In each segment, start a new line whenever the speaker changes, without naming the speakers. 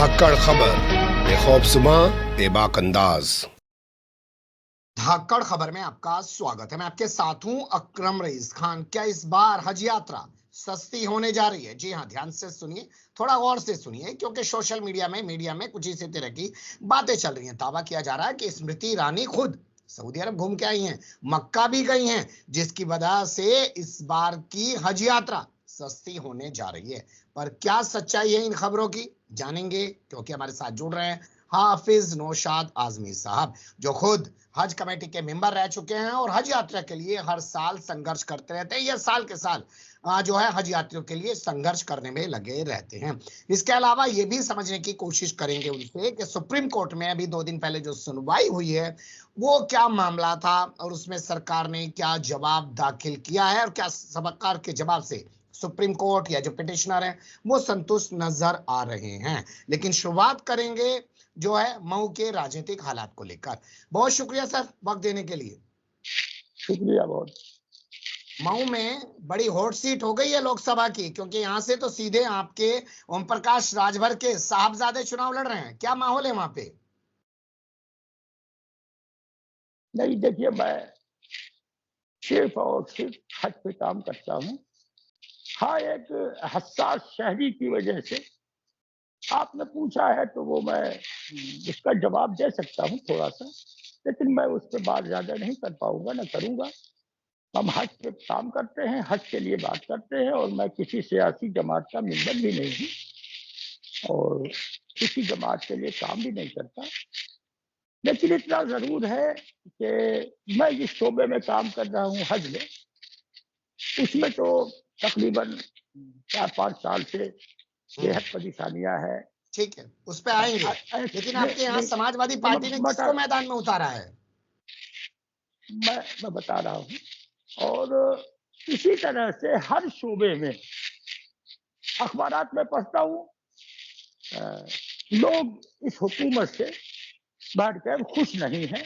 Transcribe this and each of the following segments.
धाकड़ खबर बेखौफजुमा बेबाक अंदाज।
धाकड़ खबर में आपका स्वागत है। मैं आपके साथ हूं अकरम रईस खान। क्या इस बार हज यात्रा सस्ती होने जा रही है? जी हां, ध्यान से सुनिए, थोड़ा गौर से सुनिए, क्योंकि सोशल मीडिया में कुछ इसी तरह की बातें चल रही हैं। दावा किया जा रहा है कि स्मृति ईरानी खुद सऊदी अरब घूम के आई हैं, मक्का भी गई हैं, जिसकी वजह से इस बार की हज यात्रा सस्ती होने जा रही है। पर क्या सच्चाई है इन खबरों की, जानेंगे, क्योंकि हमारे साथ जुड़ रहे हैं हाफिज नौशाद आजमी साहब, जो खुद हज कमेटी के मेंबर रह चुके हैं और हज यात्रा के लिए हर साल संघर्ष करते रहते हैं। यह साल के साल जो है हज यात्रियों के लिए संघर्ष करने में लगे रहते हैं। इसके अलावा ये भी समझने की कोशिश करेंगे उनसे कि सुप्रीम कोर्ट में अभी 2 दिन पहले जो सुनवाई हुई है वो क्या मामला था और उसमें सरकार ने क्या जवाब दाखिल किया है, और क्या सरकार के जवाब से सुप्रीम कोर्ट या जो पिटिशनर है वो संतुष्ट नजर आ रहे हैं। लेकिन शुरुआत करेंगे जो है मऊ के राजनीतिक हालात को लेकर। बहुत शुक्रिया सर वक्त देने के लिए।
शुक्रिया बहुत।
मऊ में बड़ी हॉट सीट हो गई है लोकसभा की, क्योंकि यहाँ से तो सीधे आपके ओम प्रकाश राजभर के साहबजादे चुनाव लड़ रहे हैं। क्या माहौल है वहां पे?
नहीं, देखिए, मैं सिर्फ और सिर्फ हज पे काम करता हूँ। हाँ, एक हसास शहरी की वजह से आपने पूछा है तो वो मैं उसका जवाब दे सकता हूँ थोड़ा सा, लेकिन मैं उस पर बात ज्यादा नहीं कर पाऊंगा, ना करूंगा। हम हज पे काम करते हैं, हज के लिए बात करते हैं, और मैं किसी सियासी जमात का मेंबर भी नहीं हूँ और किसी जमात के लिए काम भी नहीं करता। लेकिन इतना जरूर है कि मैं जिस शोबे में काम कर रहा हूँ हज में, उसमें तो तकरीबन 4-5 साल से बेहद परेशानियां हैं।
ठीक है, उस पे आएंगे, लेकिन आपके यहाँ समाजवादी पार्टी ने किसको मैदान में उतारा है?
मैं बता रहा हूँ। और इसी तरह से हर शोबे में अखबारात में पढ़ता हूँ, लोग इस हुकूमत से बढ़कर खुश नहीं है,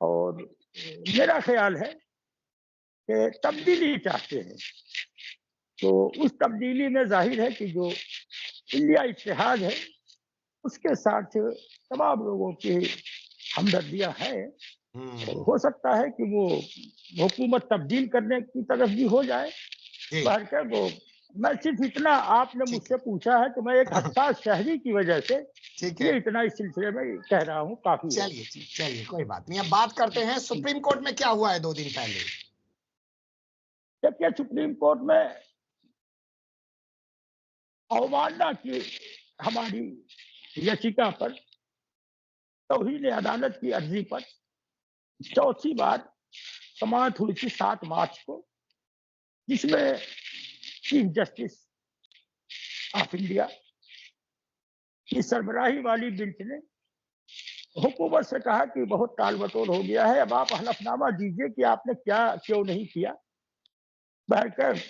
और मेरा ख्याल है कि तब्दीली चाहते हैं। तो उस तब्दीली में जाहिर है कि जो इंडिया इत्तेहाद है उसके साथ तमाम लोगों की हमदर्दियां हैं, और हो सकता है कि वो हुकूमत तब्दील करने की तरफ भी हो जाए। बढ़कर वो, मैं सिर्फ इतना, आपने मुझसे पूछा है तो मैं एक हसास शहरी की वजह से ये इतना इस सिलसिले में कह रहा हूँ, काफी।
चलिए कोई बात नहीं। अब बात करते हैं सुप्रीम कोर्ट में क्या हुआ है 2 दिन पहले।
जबकि सुप्रीम कोर्ट में अवमानना की हमारी याचिका पर, तौहीन अदालत की अर्जी पर चौथी बार समाअत हुई थी 7 मार्च को, जिसमें चीफ जस्टिस ऑफ इंडिया की सरबराही वाली बेंच ने हुकूमत से कहा कि बहुत टाल मटोल हो गया है, अब आप हलफनामा दीजिए कि आपने क्या क्यों नहीं किया। बहरकर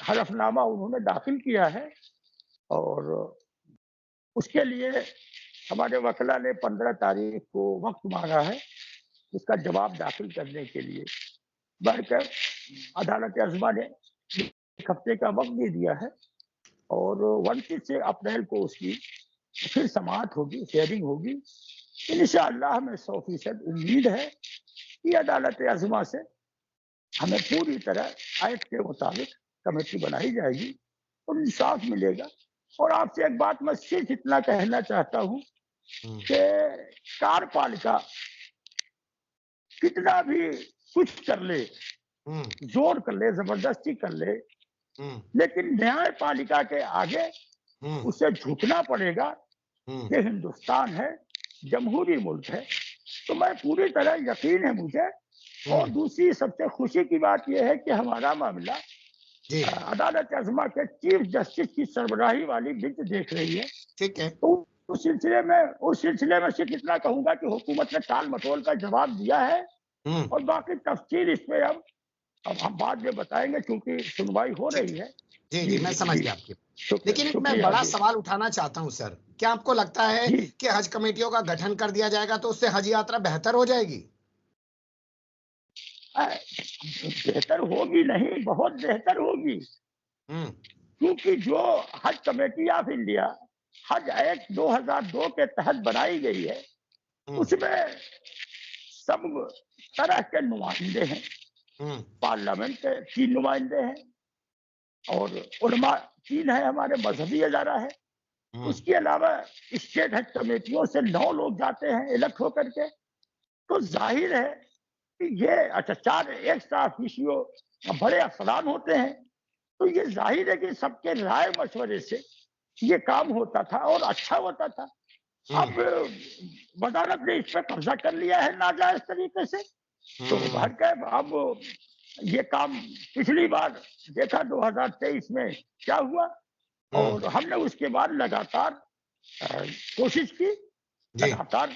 हलफनामा उन्होंने दाखिल किया है, और उसके लिए हमारे वकला ने 15 तारीख को वक्त मांगा है उसका जवाब दाखिल करने के लिए। बढ़कर अदालत अज़मा ने 1 हफ्ते का वक्त दे दिया है, और 29 अप्रैल को उसकी फिर समाअत होगी, हियरिंग होगी। इंशाअल्लाह हमें 100% उम्मीद है कि अदालत अज़मा से हमें पूरी तरह एक्ट के मुताबिक कमेटी बनाई जाएगी और इंसाफ मिलेगा। और आपसे एक बात मैं सिर्फ इतना कहना चाहता हूँ कि कार्यपालिका कितना भी कुछ कर ले, जोर कर ले, जबरदस्ती कर ले, लेकिन न्यायपालिका के आगे उसे झुकना पड़ेगा। ये हिंदुस्तान है, जमहूरी मुल्क है। तो मैं पूरी तरह यकीन है मुझे। और दूसरी सबसे खुशी की बात यह है कि हमारा मामला अदालत अज़मा के चीफ जस्टिस की सरबराही वाली बेंच देख रही है।
ठीक है,
तो उस सिलसिले में सिर्फ इतना कहूंगा कि हुकूमत ने टाल मटोल का जवाब दिया है, और बाकी तफसील इस पे अब हम बाद में बताएंगे, क्योंकि सुनवाई हो रही है।
जी, मैं समझ गया आपकी। लेकिन एक मैं बड़ा सवाल उठाना चाहता हूं सर, क्या आपको लगता है कि हज कमेटियों का गठन कर दिया जाएगा तो उससे हज यात्रा बेहतर हो जाएगी?
बेहतर होगी नहीं, बहुत बेहतर होगी। क्योंकि जो हज कमेटी ऑफ इंडिया हज एक्ट 2002 के तहत बनाई गई है, उसमें सब तरह के नुमाइंदे हैं। पार्लियामेंट के 3 नुमाइंदे हैं और उलमा 3 है, हमारे मजहबी अदारा है। उसके अलावा स्टेट हज कमेटियों से 9 लोग जाते हैं इलेक्ट होकर के। तो जाहिर है कि ये अच्छा 4 एक साथ विषयों बड़े अफसरान होते हैं, तो ये जाहिर है कि सबके राय मशवरे से ये काम होता था और अच्छा होता था। अब वजारत ने इस पर कब्जा कर लिया है नाजायज तरीके से, तो भर के अब ये काम पिछली बार देखा 2023 में क्या हुआ, और हमने उसके बाद लगातार कोशिश की, लगातार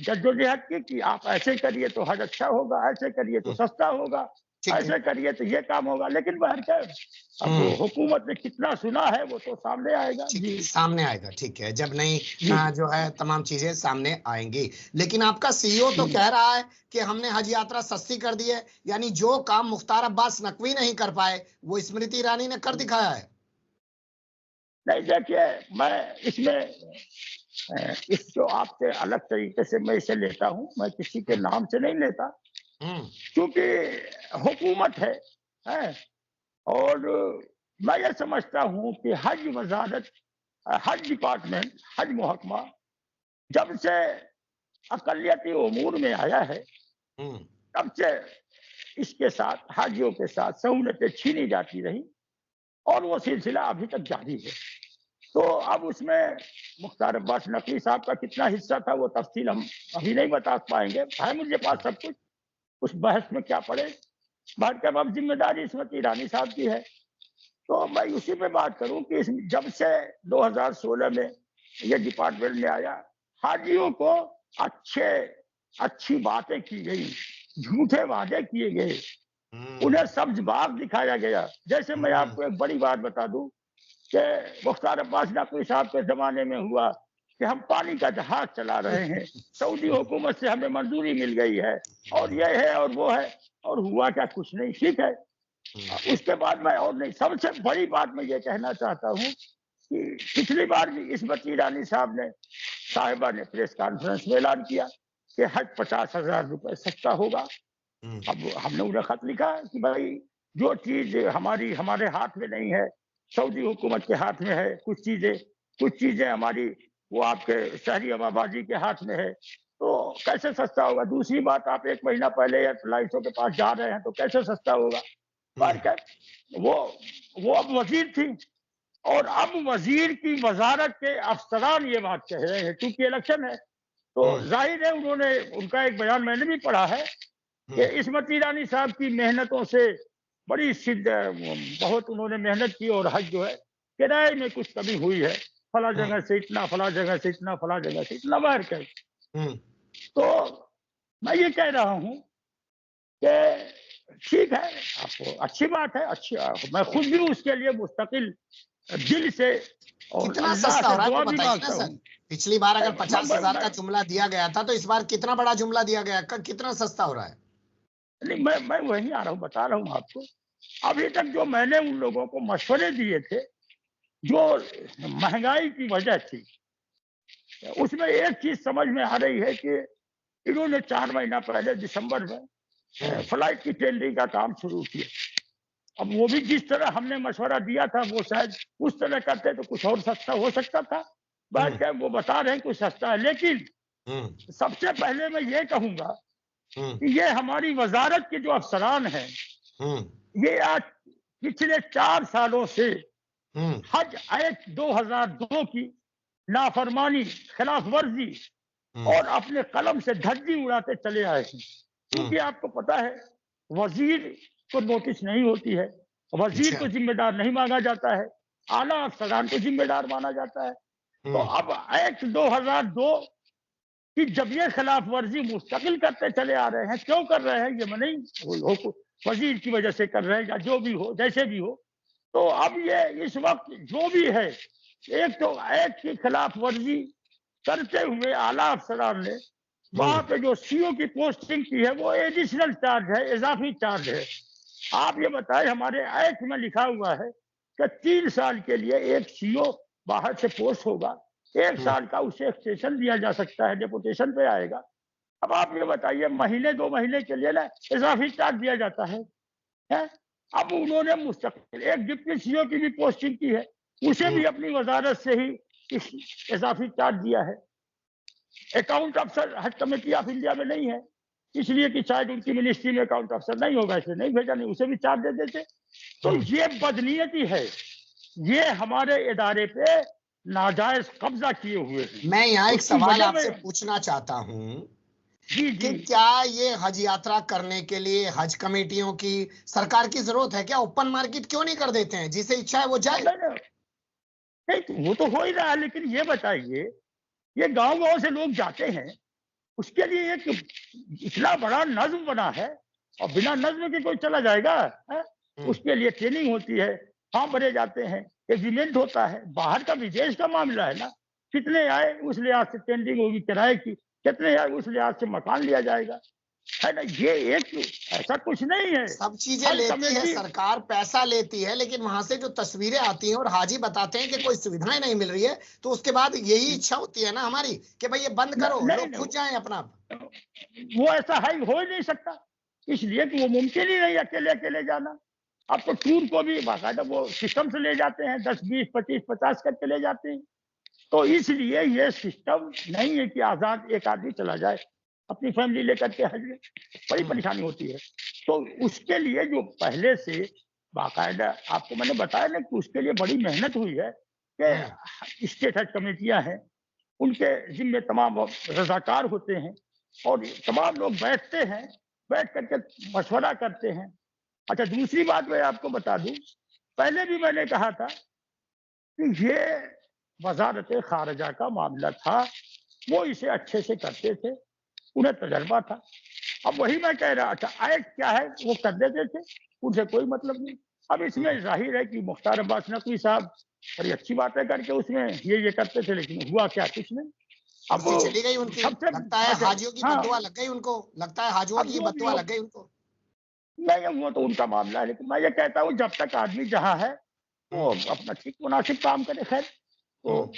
जद्दोजहद की कि आप ऐसे करिए तो हज अच्छा होगा, ऐसे करिए तो सस्ता होगा, ऐसे करिए तो ये काम होगा। लेकिन बहरकैफ अब हुकूमत ने कितना सुना है वो तो सामने आएगा।
जी, सामने आएगा, ठीक है, जब नई जो है तमाम चीजें सामने आएंगी। लेकिन आपका सीईओ तो कह रहा है कि हमने हज यात्रा सस्ती कर दी है, यानी जो काम मुख्तार अब्बास नकवी नहीं कर पाए वो स्मृति ईरानी ने कर दिखाया है।
नहीं देखिए, मैं इसमें इसको आपसे अलग तरीके से मैं इसे लेता हूं, मैं किसी के नाम से नहीं लेता, क्योंकि हुकूमत है और मैं ये समझता हूं कि हज वजारत, हज डिपार्टमेंट, हज महकमा जब से अकलियती उमूर में आया है तब से इसके साथ हाजियों के साथ सहूलतें छीनी जाती रही और वो सिलसिला अभी तक जारी है। तो अब उसमें मुख्तार अब्बास नकवी साहब का कितना हिस्सा था वो तफसील हम अभी नहीं बता पाएंगे, है मुझे पास सब कुछ, उस बहस में क्या पड़े। बात अब जिम्मेदारी स्मृति ईरानी साहब की है। तो मैं उसी पे बात करूं कि जब से 2016 में ये डिपार्टमेंट में आया, हाजियों को अच्छी बातें की गई, झूठे वादे किए गए, उन्हें सब्ज बाग दिखाया गया। जैसे मैं आपको एक बड़ी बात बता दूं कि मुख्तार अब्बास नकवी साहब के जमाने में हुआ कि हम पानी का जहाज चला रहे हैं, सऊदी हुकूमत से हमें मंजूरी मिल गई है और ये है और वो है, और हुआ क्या, कुछ नहीं, ठीक है। उसके बाद मैं और नहीं, सबसे बड़ी बात मैं ये कहना चाहता हूँ कि पिछली बार भी स्मृति ईरानी साहिबा ने प्रेस कॉन्फ्रेंस में ऐलान किया कि हज 50,000 रुपए सस्ता होगा। अब हमने उन्हें खत लिखा कि भाई जो चीज हमारे हाथ में नहीं है, सऊदी हुकूमत के हाथ में है, कुछ चीजें हमारी वो आपके शहरी हवाबाजी के हाथ में है, तो कैसे सस्ता होगा। दूसरी बात, आप 1 महीना पहले एयरलाइंसों के पास जा रहे हैं तो कैसे सस्ता होगा। वो अब वजीर थी और अब वजीर की वजारत के अफसरान ये बात कह रहे हैं, क्योंकि इलेक्शन है तो जाहिर है उनका एक बयान मैंने भी पढ़ा है कि स्मृति ईरानी साहब की मेहनतों से बड़ी बहुत उन्होंने मेहनत की और हज जो है किराए में कुछ कमी हुई है, फला जगह से इतना, फला जगह से इतना, फला जगह से इतना बाहर कर। तो मैं ये कह रहा हूं कि ठीक है, आपको अच्छी बात है, अच्छी, मैं खुद भी उसके लिए मुस्तकिल दिल से और
कितना सस्ता हो रहा है तो बताइए ना सर। पिछली बार अगर 50,000 का जुमला दिया गया था तो इस बार कितना बड़ा जुमला दिया गया, कितना सस्ता हो रहा है।
नहीं, मैं वही आ रहा हूँ, बता रहा हूँ आपको। अभी तक जो मैंने उन लोगों को मशवरे दिए थे, जो महंगाई की वजह थी, उसमें एक चीज समझ में आ रही है कि इन्होंने 4 महीना पहले दिसंबर में फ्लाइट की टेंडरिंग का काम शुरू किया। अब वो भी जिस तरह हमने मशवरा दिया था वो शायद उस तरह करते तो कुछ और सस्ता हो सकता था। बात क्या, वो बता रहे हैं कुछ सस्ता है, लेकिन सबसे पहले मैं ये कहूंगा कि ये हमारी वजारत के जो अफसरान हैं, ये आज पिछले 4 सालों से हज एक्ट 2002 की नाफरमानी, खिलाफ वर्जी और अपने कलम से धज्जी उड़ाते चले आए हैं। क्योंकि आपको पता है वजीर को नोटिस नहीं होती है, वजीर को जिम्मेदार नहीं माना जाता है, आला अफसरान को जिम्मेदार माना जाता है। तो अब एक्ट 2002 कि जब ये खिलाफ वर्जी मुस्तकिल करते चले आ रहे हैं, क्यों कर रहे हैं ये मैं नहीं, वजीर की वजह से कर रहे हैं या जो भी हो, जैसे भी हो। तो अब ये इस वक्त जो भी है, एक तो एक्ट की खिलाफ वर्जी करते हुए आला अफसरान ने वहां पे जो सीओ की पोस्टिंग की है वो एडिशनल चार्ज है, इजाफी चार्ज है। आप ये बताएं, हमारे एक्ट में लिखा हुआ है कि 3 साल के लिए एक सीओ बाहर से पोस्ट होगा, 1 साल का उसे एक्सटेंशन दिया जा सकता है, डेपुटेशन पे आएगा। अब आप ये बताइए, महीने 2 महीने के लिए ना इजाफी चार्ज दिया जाता है। अब उन्होंने मुस्तकिल एक डिप्टी सीओ की भी पोस्टिंग की है, उसे भी अपनी वजारत से ही इस इजाफी चार्ज दिया है। अकाउंट अफसर हज कमेटी ऑफ इंडिया में नहीं है, इसलिए कि शायद उनकी मिनिस्ट्री में अकाउंट अफसर नहीं होगा, इसलिए नहीं भेजा, नहीं उसे भी चार्ज दे देते। तो ये बदनीयती है, ये हमारे इदारे पे नाजायज कब्जा किए हुए हैं।
मैं यहाँ एक
उसकी
सवाल
वजह
आपसे
में-
पूछना चाहता हूँ
जी
कि
जी
क्या ये हज यात्रा करने के लिए हज कमेटियों की सरकार की जरूरत है क्या? ओपन मार्केट क्यों नहीं कर देते हैं? जिसे इच्छा है वो जाए।
नहीं, नहीं, वो तो हो ही रहा है, लेकिन ये बताइए, ये गांव-गांव से लोग जाते हैं, उसके लिए एक इतना बड़ा नज़्म बना है, और बिना नज़्म के कोई चला जाएगा? हैं? उसके लिए ट्रेनिंग होती है, फॉर्म भरे जाते हैं, एग्रीमेंट होता है, बाहर का विदेश का मामला है ना, कितने आए उस लिहाज से टेंडरिंग होगी किराए की, कितने आए उस लिहाज से मकान लिया जाएगा, है ना? ये एक ऐसा कुछ नहीं है।
सब चीजें
हर
लेती है
कमेटी
सरकार, पैसा लेती है, लेकिन वहां से जो तस्वीरें आती हैं और हाजी बताते हैं कि कोई सुविधाएं नहीं मिल रही है, तो उसके बाद यही इच्छा होती है ना हमारी कि भाई ये बंद करो,
नहीं,
लोग खुद जाएं अपना।
वो ऐसा है, हो ही नहीं सकता, इसलिए कि वो मुमकिन ही नहीं अकेले अकेले जाना। अब तो टूर को भी बाकायदा वो सिस्टम से ले जाते हैं, 10 20 25 50 करके ले जाते हैं। तो इसलिए ये सिस्टम नहीं है कि आजाद एक आदमी चला जाए अपनी फैमिली लेकर के हज में, बड़ी परेशानी होती है। तो उसके लिए जो पहले से बाकायदा आपको मैंने बताया ना कि उसके लिए बड़ी मेहनत हुई है कि स्टेट हज कमेटियां हैं, उनके जिम्मे तमाम रजाकार होते हैं, और तमाम लोग बैठते हैं, बैठ करके मशवरा करते हैं। अच्छा, दूसरी बात मैं आपको बता दूं, पहले भी मैंने कहा था कि ये वजारत खारजा का मामला था, वो इसे अच्छे से करते थे, उन्हें तजर्बा था। अब वही मैं कह रहा था, एक्ट क्या है वो कर देते थे, उनसे कोई मतलब नहीं। अब इसमें जाहिर है कि मुख्तार अब्बास नकवी साहब बड़ी अच्छी बातें करके उसमें ये करते थे, लेकिन हुआ क्या, कुछ नहीं। अब
मर्जी चली गई उनकी,
सबसे
लगता है
अच्छा,
हाजियों की
हाँ,
बद्दुआ लग गई उनको, लगता है हाजियों
अब
की
जो भी
बद्दुआ
हो,
लग गई उनको।
नहीं वो तो उनका मामला है, लेकिन मैं ये कहता हूँ जब तक आदमी जहाँ है वो अपना ठीक मुनासिब काम करे। खैर, तो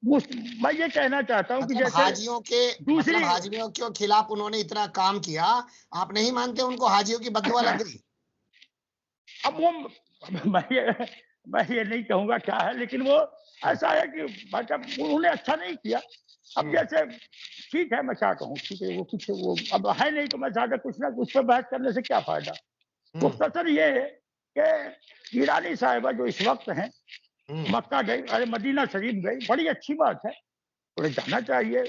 मैं ये कहना चाहता हूँ कि
मतलब
जैसे
हाजियों के, मतलब
दूसरी,
हाजियों के खिलाफ उन्होंने इतना काम किया, आप नहीं मानते उनको हाजियों की बद्दुआ लग गई?
अब वो मैं ये नहीं कहूंगा क्या है, लेकिन वो ऐसा है कि मतलब उन्होंने अच्छा नहीं किया। अब जैसे ठीक है, मैं क्या कहूँ, ठीक है, वो कुछ वो अब है नहीं, तो मैं ज्यादा कुछ ना उस पर बहस करने से क्या फायदा। मुख्तसर ये है कि ईरानी साहिबा जो इस वक्त हैं मक्का गई, अरे मदीना शरीफ गई, बड़ी अच्छी बात है, उन्हें जाना चाहिए।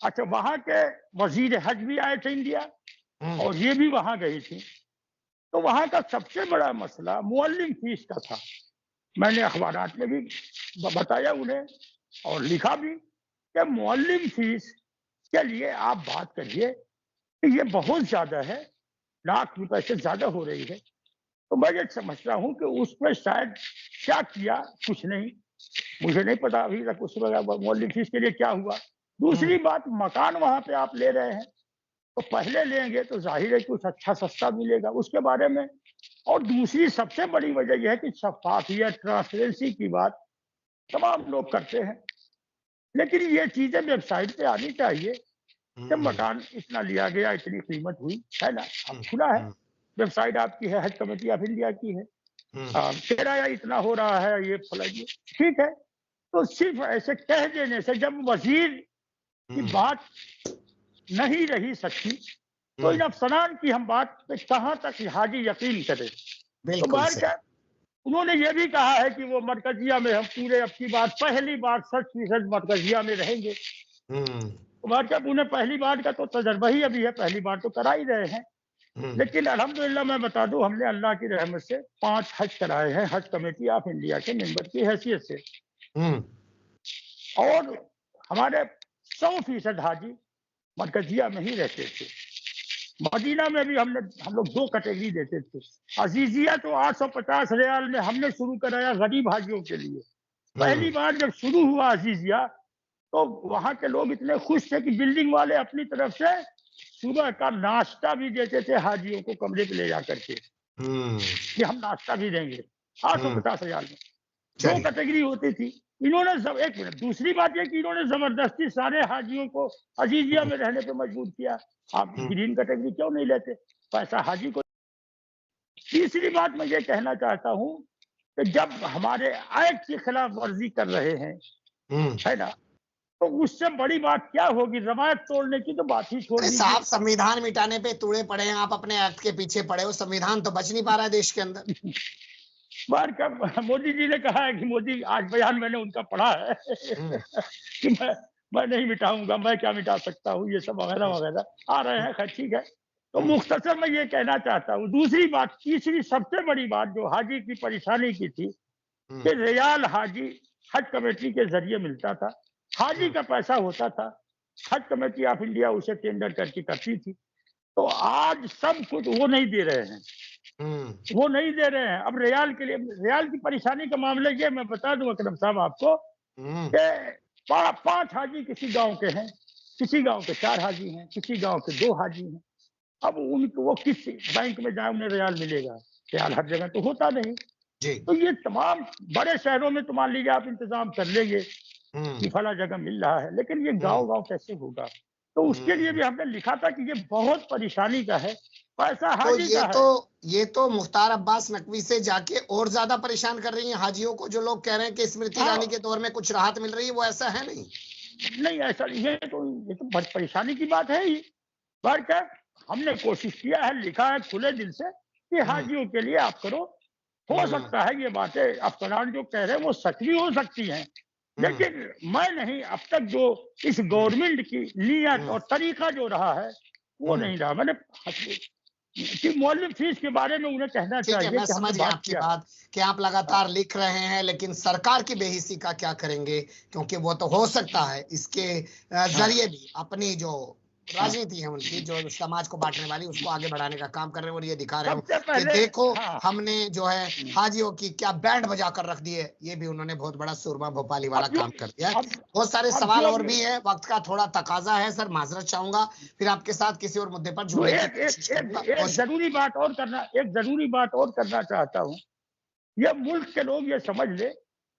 अच्छा, वहां के वजीर हज भी आए थे इंडिया, और ये भी वहां गई थी। तो वहां का सबसे बड़ा मसला मुअल्लिम फीस का था। मैंने अखबारात में भी बताया उन्हें, और लिखा भी कि मुअल्लिम फीस के लिए आप बात करिए कि ये बहुत ज्यादा है, लाख रुपए से ज्यादा हो रही है। तो मैं ये समझता हूँ कि उसमें शायद क्या किया, कुछ नहीं, मुझे नहीं पता अभी तक उस मुअल्लिम फीस के लिए क्या हुआ। दूसरी बात, मकान वहां पे आप ले रहे हैं, तो पहले लेंगे तो जाहिर है कुछ अच्छा सस्ता मिलेगा उसके बारे में। और दूसरी सबसे बड़ी वजह यह है कि शफाफियत, ट्रांसपेरेंसी की बात तमाम लोग करते हैं, लेकिन ये चीजें वेबसाइट पे आनी चाहिए कि मकान इतना लिया गया, इतनी कीमत हुई, है ना। अब खुला है, वेबसाइट आपकी है, हज कमेटी ऑफ इंडिया की है, किराया इतना हो रहा है, ये फला ये, ठीक है। तो सिर्फ ऐसे कह देने से, जब वजीर की बात नहीं रही सच्ची, तो इन अफसरान की हम बात पे कहाँ तक हाजी यकीन करें। तो
बिल्कुल
बाहर
सही।
का उन्होंने ये भी कहा है कि वो मरकजिया में हम पूरे अब की बार पहली बार 60% मरकजिया में रहेंगे। तो बाहर का उन्हें पहली बार का तो तजर्बा ही अभी है, पहली बार तो करा ही रहे हैं। लेकिन अल्हम्दुलिल्लाह मैं बता दूं, हमने अल्लाह की रहमत से 5 हज कराए हैं हज कमेटी ऑफ इंडिया के मेंबर की हैसियत से, और हमारे 100% हाजी मरकजिया में ही रहते थे। मदीना में भी हम लोग 2 कैटेगरी देते थे। अजीजिया तो 850 रियाल में हमने शुरू कराया गरीब हाजियों के लिए। पहली बार जब शुरू हुआ अजीजिया, तो वहां के लोग इतने खुश थे कि बिल्डिंग वाले अपनी तरफ से सुबह का नाश्ता भी देते थे हाजियों को कमरे पे ले जा करके, कि हम नाश्ता भी देंगे 850 रियाल में।
चलिए।
कैटेगरी होती थी। इन्होंने सब, एक मिनट, दूसरी बात ये कि इन्होंने जबरदस्ती सारे हाजियों को अजीजिया में रहने पे मजबूर किया। आप ग्रीन कैटेगरी क्यों नहीं लेते, पैसा हाजी को। तीसरी बात मैं ये कहना चाहता हूँ कि जब हमारे एक्ट की खिलाफ वर्जी कर रहे हैं, है ना, तो उससे बड़ी बात क्या होगी। रवायत तोड़ने की तो बात ही छोड़
अरे
दीजिए।
साहब, संविधान मिटाने पे तुड़े पड़े हैं आप, अपने एक्ट के पीछे पड़े हो। संविधान तो बच नहीं पा रहा है देश के अंदर।
बार कब मोदी जी ने कहा है कि मोदी, आज बयान मैंने उनका पढ़ा है कि मैं नहीं मिटाऊंगा, मैं क्या मिटा सकता हूँ, ये सब वगैरह वगैरह आ रहे हैं। खैर ठीक है। तो मुख्तसर मैं ये कहना चाहता हूँ। दूसरी बात, तीसरी सबसे बड़ी बात जो हाजी की परेशानी की थी कि रियाल हाजी हज कमेटी के जरिए मिलता था। हाजी का पैसा होता था, हज कमेटी ऑफ इंडिया उसे टेंडर करके करती थी। तो आज सब कुछ वो नहीं दे रहे हैं, वो नहीं दे रहे हैं। अब रियाल के लिए, रियाल की परेशानी का मामला ये मैं बता दूं अकरम साहब आपको कि 5 हाजी किसी गांव के हैं, किसी गांव के 4 हाजी हैं, किसी गांव के 2 हाजी हैं। अब उनको वो किस बैंक में जाए उन्हें रियाल मिलेगा? रियाल हर जगह तो होता नहीं।
जी।
तो ये तमाम बड़े शहरों में तो मान लीजिए आप इंतजाम कर लेंगे कि फला जगह मिल रहा है, लेकिन ये गांव गांव कैसे होगा? तो उसके लिए भी हमने लिखा था कि ये बहुत परेशानी का है, पैसा
तो
हाजी का है।
ये तो मुख्तार अब्बास नकवी से जाके और ज्यादा परेशान कर रही हैं हाजियों को। जो लोग कह रहे हैं कि स्मृति ईरानी के दौर में कुछ राहत मिल रही है, वो ऐसा है नहीं।
नहीं ऐसा, ये तो बड़ी परेशानी की बात है ही। पर क्या, हमने कोशिश किया है, लिखा है खुले दिल से कि हाजियों के लिए आप करो। हो सकता है ये बातें अफसरान जो कह रहे हैं वो सच भी हो सकती हैं, लेकिन मैं नहीं, अब तक जो इस गवर्नमेंट की नीयत और तरीका जो रहा है वो नहीं रहा। मैंने कि मौलवी फीस के बारे में उन्हें कहना
ठीक है,
चाहिए
मैं
कि हमने
समझ गया
बात
आपकी
किया।
बात कि आप लगातार लिख रहे हैं, लेकिन सरकार की बेहिसी का क्या करेंगे? क्योंकि वो तो हो सकता है इसके जरिए भी अपनी जो राजनीति है उनकी, जो समाज को बांटने वाली, उसको आगे बढ़ाने का काम कर रहे हैं और ये दिखा रहे हो
सबसे
कि
पहले
देखो हमने जो है हाजियों की क्या बैंड बजा कर रख दी है। ये भी उन्होंने बहुत बड़ा सुरमा भोपाली वाला काम कर दिया है। बहुत सारे सवाल और भी है, वक्त का थोड़ा तकाजा है सर, माजरत चाहूंगा। फिर आपके साथ किसी और मुद्दे पर
जो
जुड़ने की
एक
कोशिश
एक
करूंगा।
एक जरूरी बात और करना, एक जरूरी बात और करना चाहता हूँ। ये मुल्क के लोग ये समझ ले,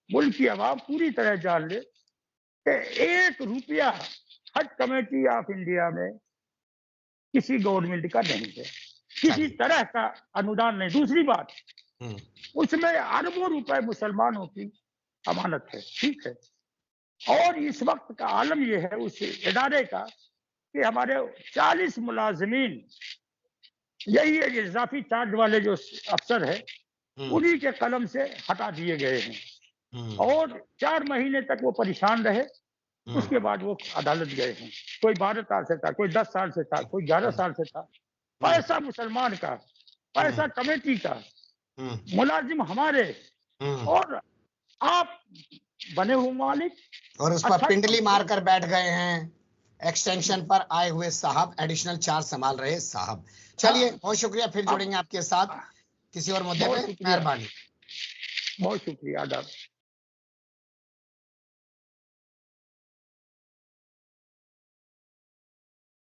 मुल्क की आवाम पूरी तरह जान ले कि 1 रुपया हज कमेटी ऑफ इंडिया में किसी गवर्नमेंट का नहीं है, किसी तरह का अनुदान नहीं। दूसरी बात, उसमें अरबों रुपए मुसलमानों की अमानत है, ठीक है। और इस वक्त का आलम यह है उस इदारे का कि हमारे 40 मुलाजमीन, यही है इजाफी चार्ज वाले जो अफसर है, उन्हीं के कलम से हटा दिए गए हैं और 4 महीने तक वो परेशान रहे। उसके बाद वो अदालत गए हैं। कोई 12 साल से था, कोई 10 साल से था, कोई 11 साल से था। पैसा मुसलमान का, पैसा कमेटी का, मुलाजिम हमारे, और आप बने हुए मालिक।
और उस पर पिंडली मारकर बैठ गए हैं एक्सटेंशन पर आए हुए साहब, एडिशनल चार्ज संभाल रहे साहब। चलिए, बहुत शुक्रिया, फिर जुड़ेंगे आपके साथ किसी और मुद्दे पे। मेहरबानी।
बहुत शुक्रिया, आदाब।